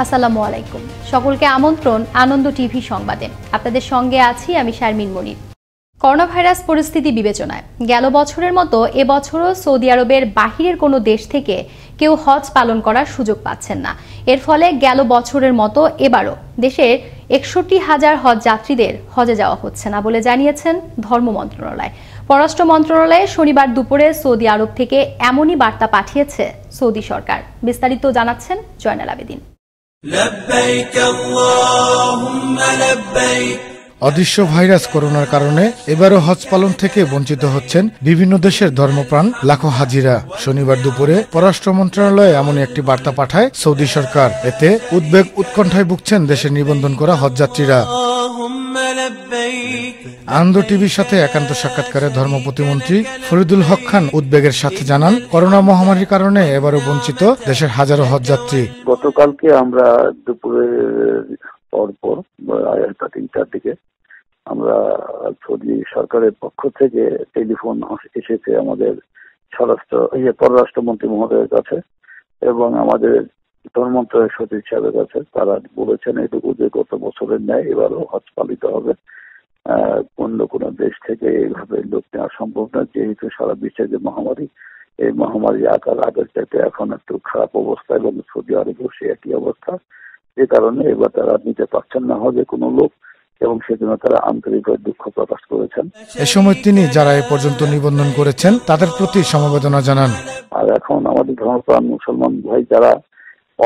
আসসালামু আলাইকুম। সকলকে আমন্ত্রণ আনন্দ টিভি সংবাদে। আপনাদের সঙ্গে আছি আমি শারমিন মনির। করোনা ভাইরাস পরিস্থিতি বিবেচনায় গেল বছরের মতো এবছরও সৌদি আরবের বাহিরের কোনো দেশ থেকে কেউ হজ পালন করার সুযোগ পাচ্ছেন না। এর ফলে গেল বছরের মতো এবারও দেশের ৬১,০০০ হজ যাত্রীদের হজে যাওয়া হচ্ছে না বলে জানিয়েছেন ধর্ম মন্ত্রণালয়। পররাষ্ট্র মন্ত্রণালয়ে শনিবার দুপুরে সৌদি আরব থেকে এমনই বার্তা পাঠিয়েছে সৌদি সরকার। বিস্তারিত জানাচ্ছেন জয়নাল আবেদিন। অদৃশ্য ভাইরাস করোনার কারণে এবারও হজ পালন থেকে বঞ্চিত হচ্ছেন বিভিন্ন দেশের ধর্মপ্রাণ লাখো হাজিরা। শনিবার দুপুরে পররাষ্ট্র মন্ত্রণালয়ে এমনই একটি বার্তা পাঠায় সৌদি সরকার। এতে উদ্বেগ উৎকণ্ঠায় ভুগছেন দেশের নিবন্ধন করা হজযাত্রীরা। আনন্দ টিভির সাথে একান্ত সাক্ষাৎকারে ধর্ম প্রতিমন্ত্রী ফরিদুল হক খান উদ্বেগের সাথে জানান, করোনা মহামারীর কারণে এবারও বঞ্চিত দেশের হাজারো হজযাত্রী। গতকালকে আমরা দুপুরে পরপর 3টার দিকে আমরা সৌদি সরকারের পক্ষ থেকে টেলিফোন এসেছে আমাদের পররাষ্ট্রমন্ত্রী মহোদয়ের কাছে এবং আমাদের ধর্মমন্ত্রণালয়ের সচিব সাহেবের কাছে। তারা বলেছেন এটুকু যে গত বছরের ন্যায় এবারও হজ পালিত হবে। অন্য কোনো দেশ থেকে এইভাবে লোক নেওয়া সম্ভব না, যেহেতু সারা বিশ্বের যে মহামারী, এই মহামারীর আকার আগের চাইতে এখন একটু খারাপ অবস্থা এবং সৌদি আরবেও সে একই অবস্থা। যে কারণে এবার তারা নিতে পারছেন না হজে কোনো লোক এবং সেজন্য তারা আন্তরিকভাবে দুঃখ প্রকাশ করেছেন। এ সময় তিনি যারা এ পর্যন্ত নিবন্ধন করেছেন তাদের প্রতি সমবেদনা জানান। আর এখন আমাদের ধর্মপ্রাণ মুসলমান ভাই যারা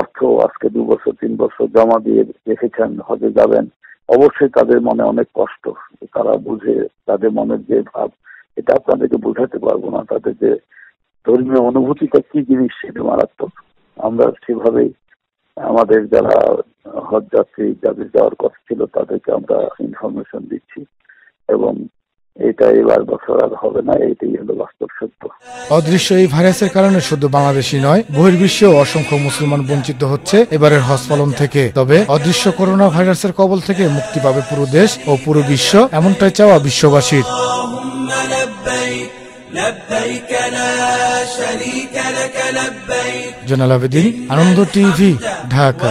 অর্থ আজকে 2 বছর 3 বছর জমা দিয়ে রেখেছেন হজে যাবেন, অবশ্যই তাদের মনে অনেক কষ্ট। তারা বুঝে, তাদের মনের যে ভাব এটা আপনাদেরকে বোঝাতে পারবো না। তাদের যে ধর্মীয় অনুভূতিটা কি জিনিস সেটা মারাত্মক। আমরা সেভাবেই আমাদের যারা হজ যাত্রী যাদের যাওয়ার কথা ছিল তাদেরকে আমরা ইনফরমেশন দিচ্ছি এবং এটা এবার বছর আর হবে না, এটাই হলো বাস্তব সত্য। অদৃশ্য এই ভাইরাসের কারণে শুধু বাংলাদেশি নয়, বহির্বিশ্বেও অসংখ্য মুসলমান বঞ্চিত হচ্ছে এবারের হজ পালন থেকে। তবে অদৃশ্য করোনা ভাইরাসের কবল থেকে মুক্তি পাবে পুরো দেশ ও পুরো বিশ্ব, এমনটাই চাওয়া বিশ্ববাসীর। জয়নাল আবেদিন, আনন্দ টিভি, ঢাকা।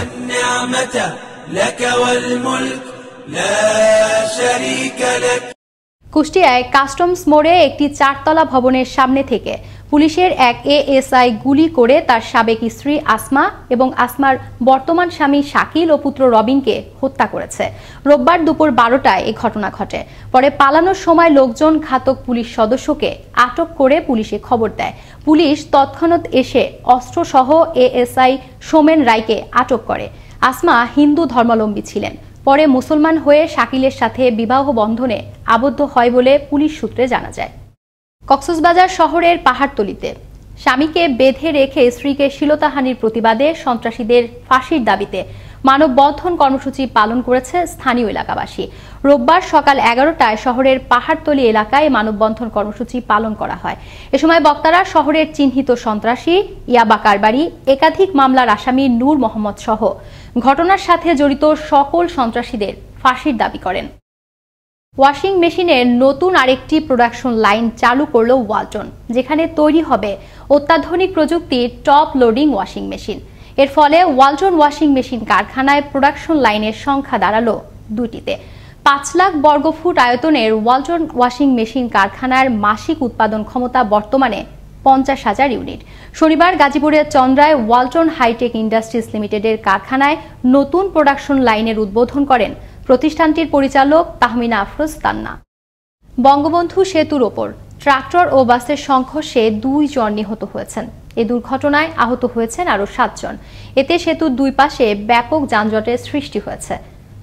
কুষ্টিয়ায় কাস্টমস মোড়ে একটি 4তলা ভবনের সামনে থেকে পুলিশের এক এএসআই গুলি করে তার সাবেক স্ত্রী আসমা এবং আসমার বর্তমান স্বামী শাকিল ও পুত্র রবিনকে হত্যা করেছে। রোববার দুপুর 12টায় এই ঘটনা ঘটে। পরে পালানোর সময় লোকজন ঘাতক পুলিশ সদস্যকে আটক করে পুলিশে খবর দেয়। পুলিশ তৎক্ষণাৎ এসে অস্ত্রসহ এএসআই সোমেন রায়কে আটক করে। আসমা হিন্দু ধর্মাবলম্বী ছিলেন। পরে মুসলমান হয়ে শাকিলের সাথে বিবাহ বন্ধনে আবদ্ধ হয় বলে পুলিশ সূত্রে জানা যায়। কক্সবাজার শহরের পাহাড়তলিতে স্বামীকে বেঁধে রেখে স্ত্রীকে শ্লীলতাহানির প্রতিবাদে সন্ত্রাসীদের ফাঁসির দাবিতে মানববন্ধন কর্মসূচি পালন করেছে স্থানীয় এলাকাবাসী। রোববার সকাল 11টায় শহরের পাহাড়তলি এলাকায় মানববন্ধন কর্মসূচি পালন করা হয়। এ সময় বক্তারা শহরের চিহ্নিত সন্ত্রাসী ইয়াবা কারবারি, একাধিক মামলার আসামি নূর মোহাম্মদ সহ ঘটনার সাথে জড়িত সকল সন্ত্রাসীদের ফাঁসির দাবি করেন। ওয়াশিং মেশিনের নতুন আরেকটি প্রোডাকশন লাইন চালু করল ওয়ালটন, যেখানে তৈরি হবে অত্যাধুনিক প্রযুক্তির টপ লোডিং ওয়াশিং মেশিন। এর ফলে ওয়ালটন ওয়াশিং মেশিন কারখানায় প্রোডাকশন লাইনের সংখ্যা দাঁড়ালো 2টিতে। 5 লাখ বর্গফুট আয়তনের ওয়ালটন ওয়াশিং মেশিন কারখানার মাসিক উৎপাদন ক্ষমতা বর্তমানে 50,000 ইউনিট। শনিবার গাজীপুরের চন্দ্রায় ওয়ালটন হাইটেক ইন্ডাস্ট্রিজ লিমিটেডের কারখানায় নতুন প্রোডাকশন লাইনের উদ্বোধন করেন প্রতিষ্ঠানটির পরিচালক তাহমিনা আফরোজ তান্না। বঙ্গবন্ধু সেতুর ওপর ট্রাক্টর ও বাসের সংঘর্ষে 2 জন নিহত হয়েছেন। এই দুর্ঘটনায় আহত হয়েছেন আরও 7 জন। এতে সেতুর 2 পাশে ব্যাপক যানজটের সৃষ্টি হয়েছে।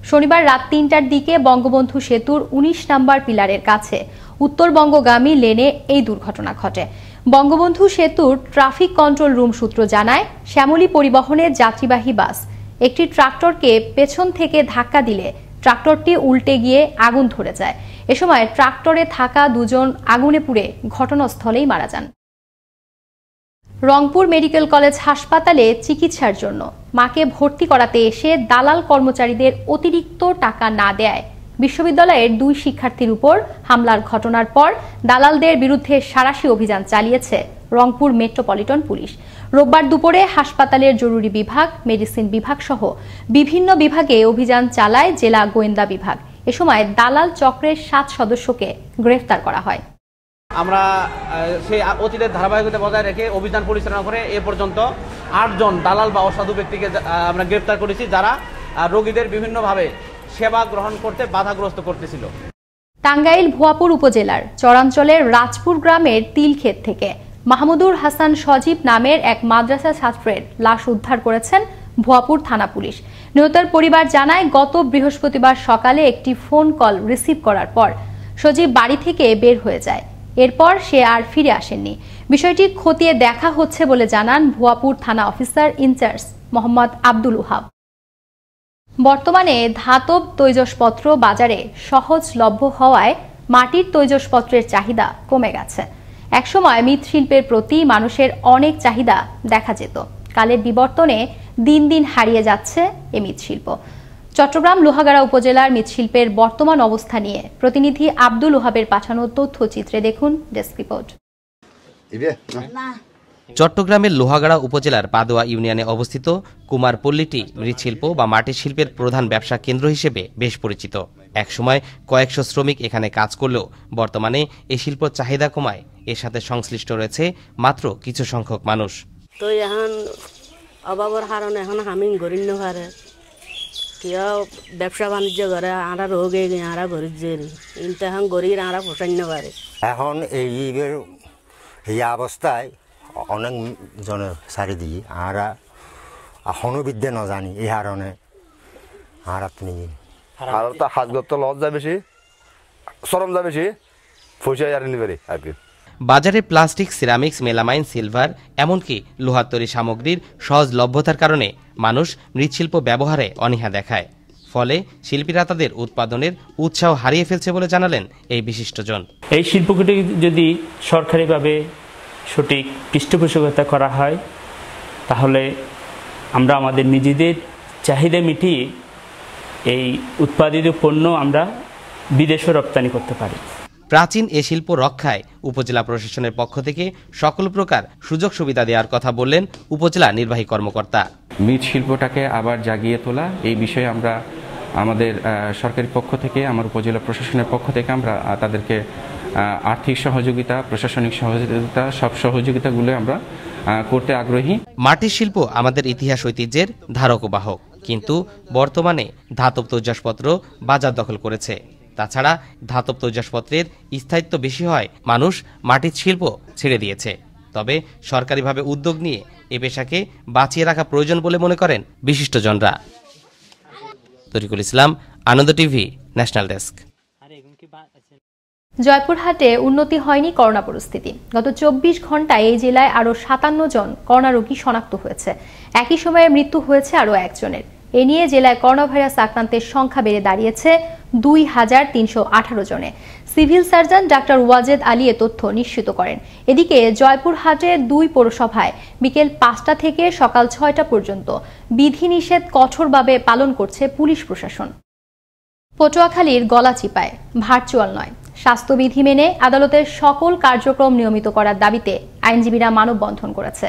শনিবার রাত 3টার দিকে বঙ্গবন্ধু সেতুর 19 নম্বর পিলারের কাছে উত্তরবঙ্গগামী লেনে এই দুর্ঘটনা ঘটে। বঙ্গবন্ধু সেতুর ট্রাফিক কন্ট্রোল রুম সূত্র জানায়, শ্যামলী পরিবহনের যাত্রীবাহী বাস একটি ট্রাক্টরকে পেছন থেকে ধাক্কা দিলে ট্রাক্টরটি উল্টে গিয়ে আগুন ধরে যায়। এ সময় ট্রাক্টরে থাকা 2 জন আগুনে পুড়ে ঘটনাস্থলেই মারা যান। রংপুর মেডিকেল কলেজ হাসপাতালে চিকিৎসার জন্য মাকে ভর্তি করাতে এসে দালাল কর্মচারীদের অতিরিক্ত টাকা না দেয় বিশ্ববিদ্যালয়ের 2 শিক্ষার্থীর উপর হামলার ঘটনার পর দালালদের বিরুদ্ধে সাঁড়াশি অভিযান চালিয়েছে রংপুর মেট্রোপলিটন পুলিশ। রোববার দুপুরে হাসপাতালের জরুরি বিভাগ, মেডিসিন বিভাগ সহ বিভিন্ন বিভাগে অভিযান চালায় জেলা গোয়েন্দা বিভাগ। এ সময় দালাল চক্রের 7 সদস্যকে গ্রেফতার করা হয়। আমরা সেই অতীতের ধারাবাহিকতা বজায় রেখে অভিযান পরিচালনা করে এ পর্যন্ত 8 জন দালাল বা অসাধু ব্যক্তিকে আমরা গ্রেফতার করেছি, যারা রোগীদের বিভিন্নভাবে সেবা গ্রহণ করতে বাধাগ্রস্ত করতেছিল। টাঙ্গাইল ভুয়াপুর উপজেলার চরাঞ্চলের রাজপুর গ্রামের তিলক্ষেত থেকে মাহমুদুর হাসান সজীব নামের এক মাদ্রাসা ছাত্রের লাশ উদ্ধার করেছেন ভুয়াপুর থানা পুলিশ। নিহতের পরিবার জানায়, গত বৃহস্পতিবার সকালে একটি ফোন কল রিসিভ করার পর সজীব বাড়ি থেকে বের হয়ে যায়। এরপর সে আর ফিরে আসেননি। বিষয়টি খতিয়ে দেখা হচ্ছে বলে জানান ভুয়াপুর থানা অফিসার ইনচার্জ মোহাম্মদ আব্দুল ওহাব। বর্তমানে ধাতব তৈজসপত্র বাজারে সহজলভ্য হওয়ায় মাটির তৈজসপত্রের চাহিদা কমে গেছে। একসময় মৃৎশিল্পের প্রতি মানুষের অনেক চাহিদা দেখা যেত। কালের বিবর্তনে দিন দিন হারিয়ে যাচ্ছে এই মৃৎশিল্প। চট্টগ্রাম লোহাগাড়া উপজেলার মৃৎশিল্পের বর্তমান অবস্থা নিয়ে প্রতিনিধি আব্দুল ওহাবের পাঠানো তথ্যচিত্রে দেখুন ডেস্ক রিপোর্ট। চট্টগ্রামের লোহাগাড়া উপজেলার পাদোয়া ইউনিয়নে অবস্থিত কুমারপল্লীটি মৃৎশিল্প বা মাটির শিল্পের প্রধান ব্যবসা কেন্দ্র হিসেবে বেশ পরিচিত। একসময় কয়েকশো শ্রমিক এখানে কাজ করলেও বর্তমানে এই শিল্প চাহিদা কমায় এর সাথে সংশ্লিষ্ট রয়েছে মাত্র কিছু সংখ্যক মানুষ। তো এখন অভাবের কারণে এখন হামিং গরিব নহারে কেউ ব্যবসা বাণিজ্য করে আরা রোগে আরা গরিব যে কিন্তু এখন গরিব আরা পোষান্য পারে। এখন এই অবস্থায় অনেক জনের চারিদিকে আরা এখনো বিদ্যা নজানি এই কারণে আর আপনি আর তো হাত গত লস যায় বেশি, সরম যায় বেশি, পয়সা আর নিবে আর কি। বাজারে প্লাস্টিক, সিরামিক্স, মেলামাইন, সিলভার এমনকি লোহার তৈরি সামগ্রীর সহজলভ্যতার কারণে মানুষ মৃৎশিল্প ব্যবহারে অনীহা দেখায়। ফলে শিল্পীরা তাদের উৎপাদনের উৎসাহ হারিয়ে ফেলছে বলে জানালেন এই বিশিষ্টজন। এই শিল্পগুলি যদি সরকারিভাবে সঠিক পৃষ্ঠপোষকতা করা হয় তাহলে আমরা আমাদের নিজেদের চাহিদা মিটিয়ে এই উৎপাদিত পণ্য আমরা বিদেশে রপ্তানি করতে পারি। প্রাচীন এ শিল্প রক্ষায় উপজেলা প্রশাসনের পক্ষ থেকে সকল প্রকার সুযোগ সুবিধা দেওয়ার কথা বললেন উপজেলা নির্বাহী কর্মকর্তা। মৃৎশিল্পটাকে আবার জাগিয়ে তোলা, এই বিষয়ে আমরা আমাদের সরকারি পক্ষ থেকে, আমার উপজেলা প্রশাসনের পক্ষ থেকে আমরা তাদেরকে আর্থিক সহযোগিতা, প্রশাসনিক সহযোগিতা, সব সহযোগিতাগুলো আমরা করতে আগ্রহী। মাটির শিল্প আমাদের ইতিহাস ঐতিহ্যের ধারক ও বাহক, কিন্তু বর্তমানে ধাতব তৈজসপত্র বাজার দখল করেছে। তাছাড়া ধাতব তৈজসপত্রের স্থায়িত্ব বেশি হয় মানুষ মাটির শিল্প ছেড়ে দিয়েছে। তবে সরকারিভাবে উদ্যোগ নিয়ে এ পেশাকে বাঁচিয়ে রাখা প্রয়োজন বলে মনে করেন বিশিষ্টজনরা। তরিকুল ইসলাম, আনন্দ টিভি, ন্যাশনাল ডেস্ক। জয়পুরহাটে উন্নতি হয়নি করোনা পরিস্থিতি। গত 24 ঘন্টায় এই জেলায় আরও 57 জন করোনা রোগী শনাক্ত হয়েছে। একই সময়ে মৃত্যু হয়েছে আরও একজনের। এ নিয়ে জেলায় করোনা ভাইরাস আক্রান্তের সংখ্যা বেড়ে দাঁড়িয়েছে 2318 জনে। Civil surgeon doctor Wajed Ali এ তথ্য নিশ্চিত করেন। এদিকে জয়পুরহাটের 2 পৌরসভায় বিকেল 5টা থেকে সকাল 6টা পর্যন্ত বিধিনিষেধ কঠোরভাবে পালন করছে পুলিশ প্রশাসন। পটুয়াখালীর গলাচিপায় ভার্চুয়াল নয়, স্বাস্থ্যবিধি মেনে আদালতের সকল কার্যক্রম নিয়মিত করার দাবিতে আইনজীবীরা মানববন্ধন করেছে।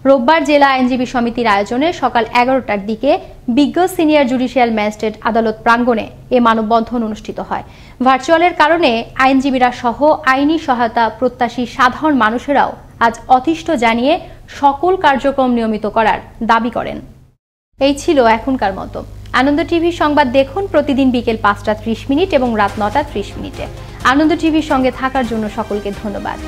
রোববার জেলা আইনজীবী সমিতির আয়োজনে সকাল 11টার দিকে বিজ্ঞ সিনিয়র জুডিশিয়াল ম্যাজিস্ট্রেট আদালত প্রাঙ্গণে এ মানববন্ধন অনুষ্ঠিত হয়। ভার্চুয়ালের কারণে আইনজীবীরা সহ আইনি সহায়তা প্রত্যাশী সাধারণ মানুষেরাও আজ অতিষ্ঠ জানিয়ে সকল কার্যক্রম নিয়মিত করার দাবি করেন। এই ছিল এখনকার মতো। আনন্দ টিভি সংবাদ দেখুন প্রতিদিন বিকেল 5টা 30 মিনিট এবং রাত 9টা 30 মিনিটে। আনন্দ টিভির সঙ্গে থাকার জন্য সকলকে ধন্যবাদ।